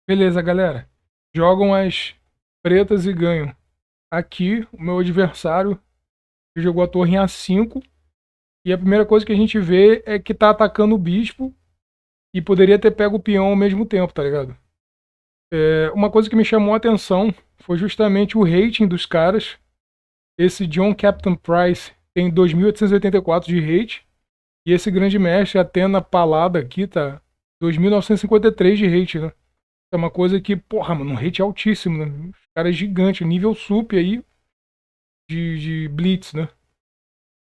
Beleza, galera. Jogam as pretas e ganham. Aqui, o meu adversário jogou a torre em A5. E a primeira coisa que a gente vê é que tá atacando o bispo. E poderia ter pego o peão ao mesmo tempo, tá ligado? Uma coisa que me chamou a atenção foi justamente o rating dos caras. Esse John Captain Price tem 2.884 de rate. E esse grande mestre, Athena Palada aqui, tá 2.953 de rate, né? É uma coisa que, porra, mano, um rate altíssimo, né? Os caras gigantes, nível sup aí de Blitz, né?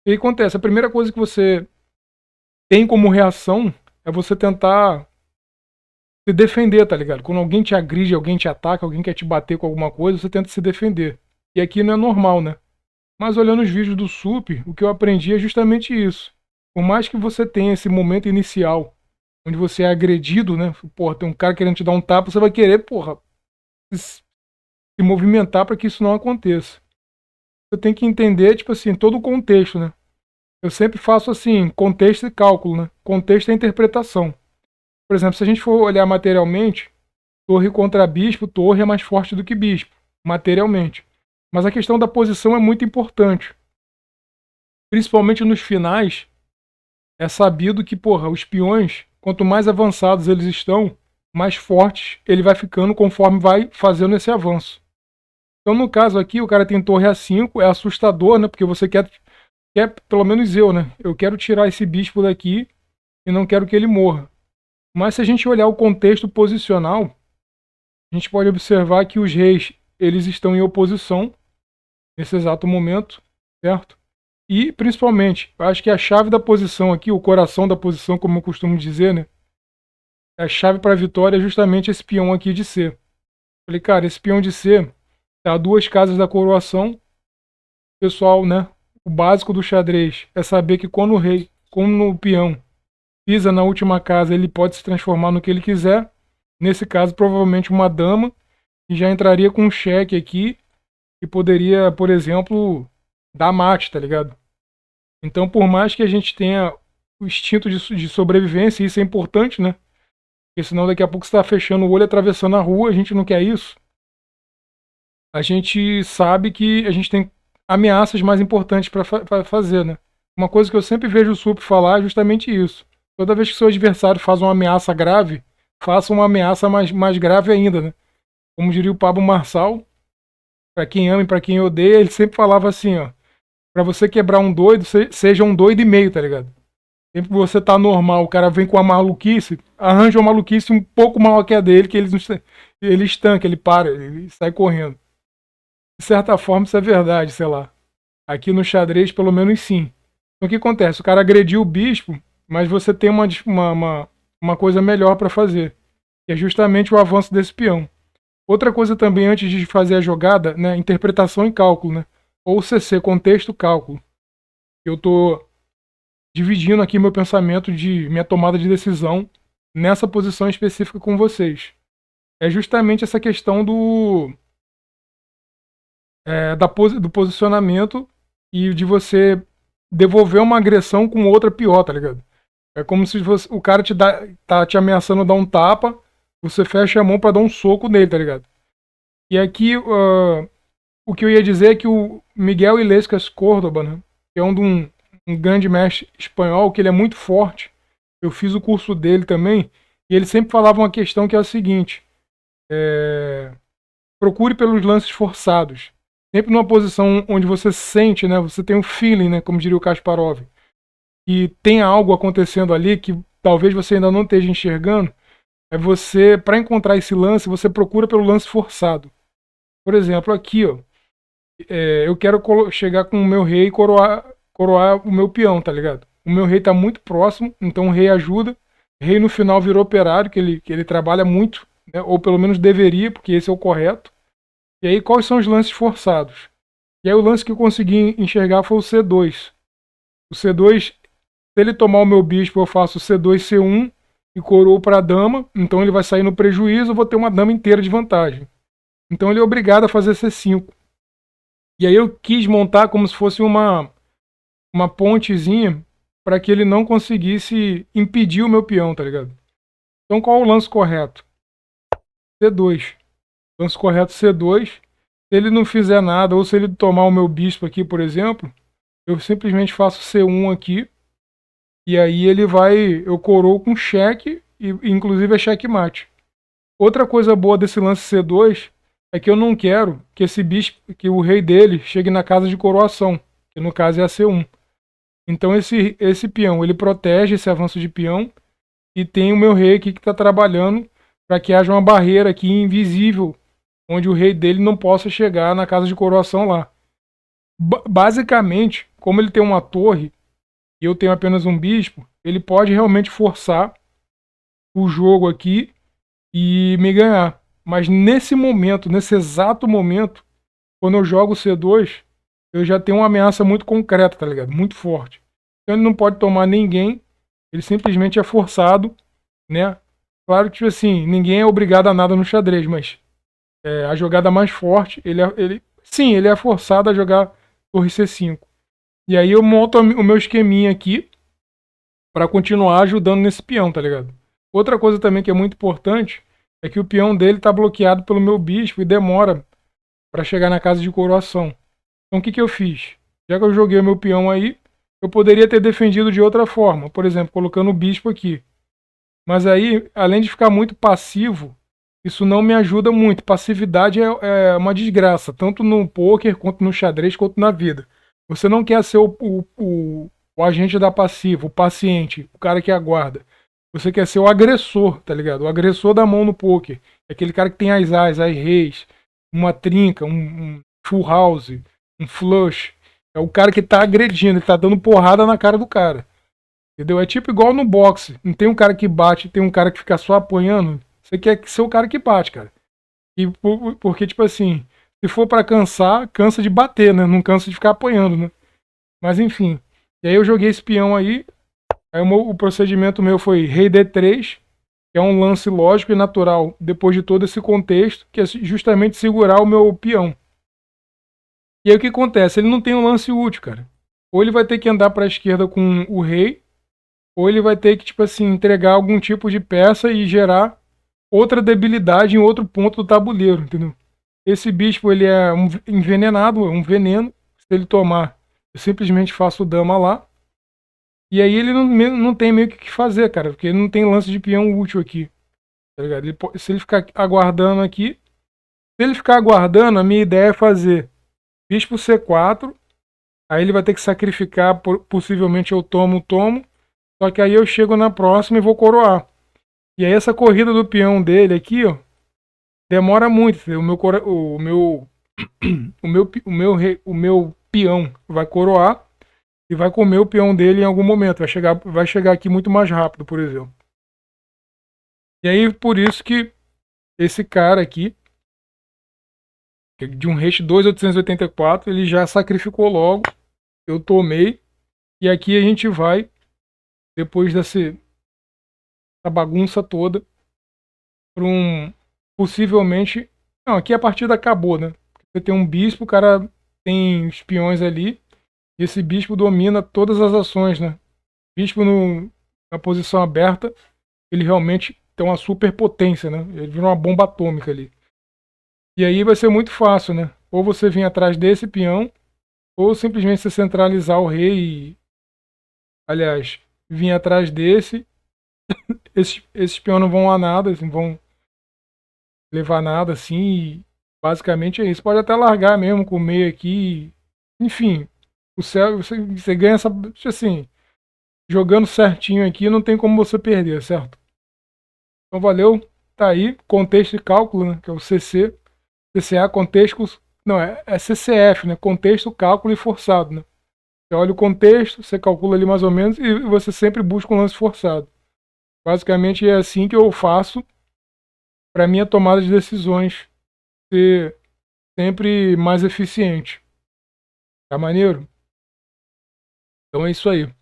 E aí acontece, a primeira coisa que você tem como reação é você tentar se defender, tá ligado? Quando alguém te agride, alguém te ataca, alguém quer te bater com alguma coisa, você tenta se defender. E aqui não é normal, né? Mas olhando os vídeos do sup, o que eu aprendi é justamente isso. Por mais que você tenha esse momento inicial, onde você é agredido, né? Porra, tem um cara querendo te dar um tapa, você vai querer, porra, se movimentar para que isso não aconteça. Você tem que entender, tipo assim, todo o contexto, né? Eu sempre faço assim, contexto e cálculo, né? Contexto é interpretação. Por exemplo, se a gente for olhar materialmente, torre contra bispo, torre é mais forte do que bispo, materialmente. Mas a questão da posição é muito importante. Principalmente nos finais, é sabido que, porra, os peões, quanto mais avançados eles estão, mais fortes ele vai ficando conforme vai fazendo esse avanço. Então, no caso aqui, o cara tem torre A5, é assustador, né? Porque você quer, pelo menos eu, né? Eu quero tirar esse bispo daqui e não quero que ele morra. Mas se a gente olhar o contexto posicional, a gente pode observar que os reis, eles estão em oposição nesse exato momento, certo? E, principalmente, eu acho que a chave da posição aqui, o coração da posição, como eu costumo dizer, né? A chave para a vitória é justamente esse peão aqui de C. Falei, cara, esse peão de C tá a duas casas da coroação. Pessoal, né? O básico do xadrez é saber que quando o rei, como o peão, pisa na última casa, ele pode se transformar no que ele quiser. Nesse caso, provavelmente uma dama, que já entraria com um cheque aqui e poderia, por exemplo, dar mate, tá ligado? Então, por mais que a gente tenha o instinto de sobrevivência, isso é importante, né? Porque senão daqui a pouco você está fechando o olho, atravessando a rua, a gente não quer isso. A gente sabe que a gente tem ameaças mais importantes para fazer, né? Uma coisa que eu sempre vejo o Sup falar é justamente isso. Toda vez que seu adversário faz uma ameaça grave, faça uma ameaça mais grave ainda, né? Como diria o Pablo Marçal, para quem ama e para quem odeia, ele sempre falava assim, ó, para você quebrar um doido, seja um doido e meio, tá ligado? Sempre que você tá normal, o cara vem com a maluquice, arranja uma maluquice um pouco maior que a dele, que ele estanca, ele para, ele sai correndo. De certa forma, isso é verdade, sei lá. Aqui no xadrez, pelo menos sim. Então o que acontece? O cara agrediu o bispo, mas você tem uma coisa melhor para fazer, que é justamente o avanço desse peão. Outra coisa também, antes de fazer a jogada, né, interpretação e cálculo, né? Ou CC, contexto, cálculo. Eu tô dividindo aqui meu pensamento de minha tomada de decisão nessa posição específica com vocês. É justamente essa questão do posicionamento e de você devolver uma agressão com outra pior, tá ligado? É como se o cara tá te ameaçando dar um tapa, você fecha a mão pra dar um soco nele, tá ligado? E aqui, o que eu ia dizer é que o Miguel Illescas Córdoba, né, que é um grande mestre espanhol, que ele é muito forte. Eu fiz o curso dele também, e ele sempre falava uma questão que é a seguinte: é, procure pelos lances forçados. Sempre numa posição onde você sente, né? Você tem um feeling, né? Como diria o Kasparov. E tem algo acontecendo ali que talvez você ainda não esteja enxergando. É você, para encontrar esse lance, você procura pelo lance forçado. Por exemplo, aqui, ó. Eu quero chegar com o meu rei e coroar o meu peão, tá ligado? O meu rei tá muito próximo, então o rei ajuda. O rei no final virou operário, que ele trabalha muito, né? Ou pelo menos deveria, porque esse é o correto. E aí, quais são os lances forçados? E aí, o lance que eu consegui enxergar foi o C2. O C2, se ele tomar o meu bispo, eu faço C2, C1 e coroo para a dama. Então, ele vai sair no prejuízo, eu vou ter uma dama inteira de vantagem. Então, ele é obrigado a fazer C5. E aí, eu quis montar como se fosse uma pontezinha para que ele não conseguisse impedir o meu peão, tá ligado? Então, qual é o lance correto? C2. Lance correto C2. Se ele não fizer nada, ou se ele tomar o meu bispo aqui, por exemplo, eu simplesmente faço C1 aqui. E aí ele vai, eu coroo com cheque, e inclusive é checkmate. Outra coisa boa desse lance C2 é que eu não quero que esse bispo, que o rei dele chegue na casa de coroação, que no caso é a C1. Então esse peão, ele protege esse avanço de peão, e tem o meu rei aqui que está trabalhando para que haja uma barreira aqui invisível, onde o rei dele não possa chegar na casa de coroação lá. Basicamente, como ele tem uma torre e eu tenho apenas um bispo, ele pode realmente forçar o jogo aqui e me ganhar. Mas nesse momento, nesse exato momento, quando eu jogo o C2, eu já tenho uma ameaça muito concreta, tá ligado? Muito forte. Então ele não pode tomar ninguém, ele simplesmente é forçado, né? Claro que, tipo assim, ninguém é obrigado a nada no xadrez, mas a jogada mais forte, sim, ele é forçado a jogar torre C5. E aí eu monto o meu esqueminha aqui para continuar ajudando nesse peão, tá ligado? Outra coisa também que é muito importante é que o peão dele tá bloqueado pelo meu bispo e demora para chegar na casa de coroação. Então o que eu fiz? Já que eu joguei o meu peão aí, eu poderia ter defendido de outra forma, por exemplo, colocando o bispo aqui. Mas aí, além de ficar muito passivo, isso não me ajuda muito. Passividade é uma desgraça, tanto no poker, quanto no xadrez, quanto na vida. Você não quer ser o agente da passiva, o paciente, o cara que aguarda. Você quer ser o agressor, tá ligado? O agressor da mão no poker. É aquele cara que tem as reis, uma trinca, um full house, um flush. É o cara que tá agredindo, ele tá dando porrada na cara do cara. Entendeu? É tipo igual no boxe. Não tem um cara que bate, tem um cara que fica só apanhando. Você quer ser o cara que bate, cara. E porque, tipo assim, se for pra cansar, cansa de bater, né? Não cansa de ficar apanhando, né? Mas enfim. E aí eu joguei esse peão aí. Aí o procedimento meu foi rei D3, que é um lance lógico e natural, depois de todo esse contexto, que é justamente segurar o meu peão. E aí o que acontece? Ele não tem um lance útil, cara. Ou ele vai ter que andar pra esquerda com o rei, ou ele vai ter que, tipo assim, entregar algum tipo de peça e gerar outra debilidade em outro ponto do tabuleiro, entendeu? Esse bispo, ele é envenenado, é um veneno. Se ele tomar, eu simplesmente faço dama lá. E aí ele não tem meio que o que fazer, cara, porque ele não tem lance de peão útil aqui, tá ligado? Se ele ficar aguardando aqui, se ele ficar aguardando, a minha ideia é fazer bispo C4, aí ele vai ter que sacrificar, possivelmente eu tomo, só que aí eu chego na próxima e vou coroar. E aí essa corrida do peão dele aqui, ó, demora muito. O meu peão vai coroar e vai comer o peão dele em algum momento. Vai chegar aqui muito mais rápido, por exemplo. E aí por isso que esse cara aqui, de um rate 2.884, ele já sacrificou logo. Eu tomei. E aqui a gente vai, depois dessa bagunça toda, para um possivelmente. Não, aqui a partida acabou, né? Você tem um bispo, o cara tem espiões ali, e esse bispo domina todas as ações, né? Bispo na posição aberta, ele realmente tem uma superpotência, né? Ele vira uma bomba atômica ali. E aí vai ser muito fácil, né? Ou você vir atrás desse peão, ou simplesmente você centralizar o rei e, aliás, vir atrás desse. Esses peões não vão a nada, não vão levar nada assim. E basicamente é isso. Pode até largar mesmo com o meio aqui. Enfim, o céu, você ganha essa. Assim, jogando certinho aqui, não tem como você perder, certo? Então valeu. Tá aí. Contexto e cálculo, né? Que é o CC. CCA, contexto. Não, é CCF, né? Contexto, cálculo e forçado, né? Você olha o contexto, você calcula ali mais ou menos e você sempre busca um lance forçado. Basicamente é assim que eu faço para minha tomada de decisões ser sempre mais eficiente. Tá maneiro? Então é isso aí.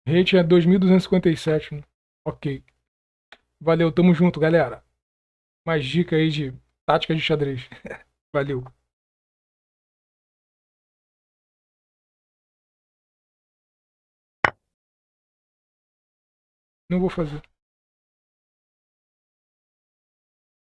Rate é 2257, né? Ok. Valeu, tamo junto, galera. Mais dica aí de tática de xadrez. Valeu. Não vou fazer.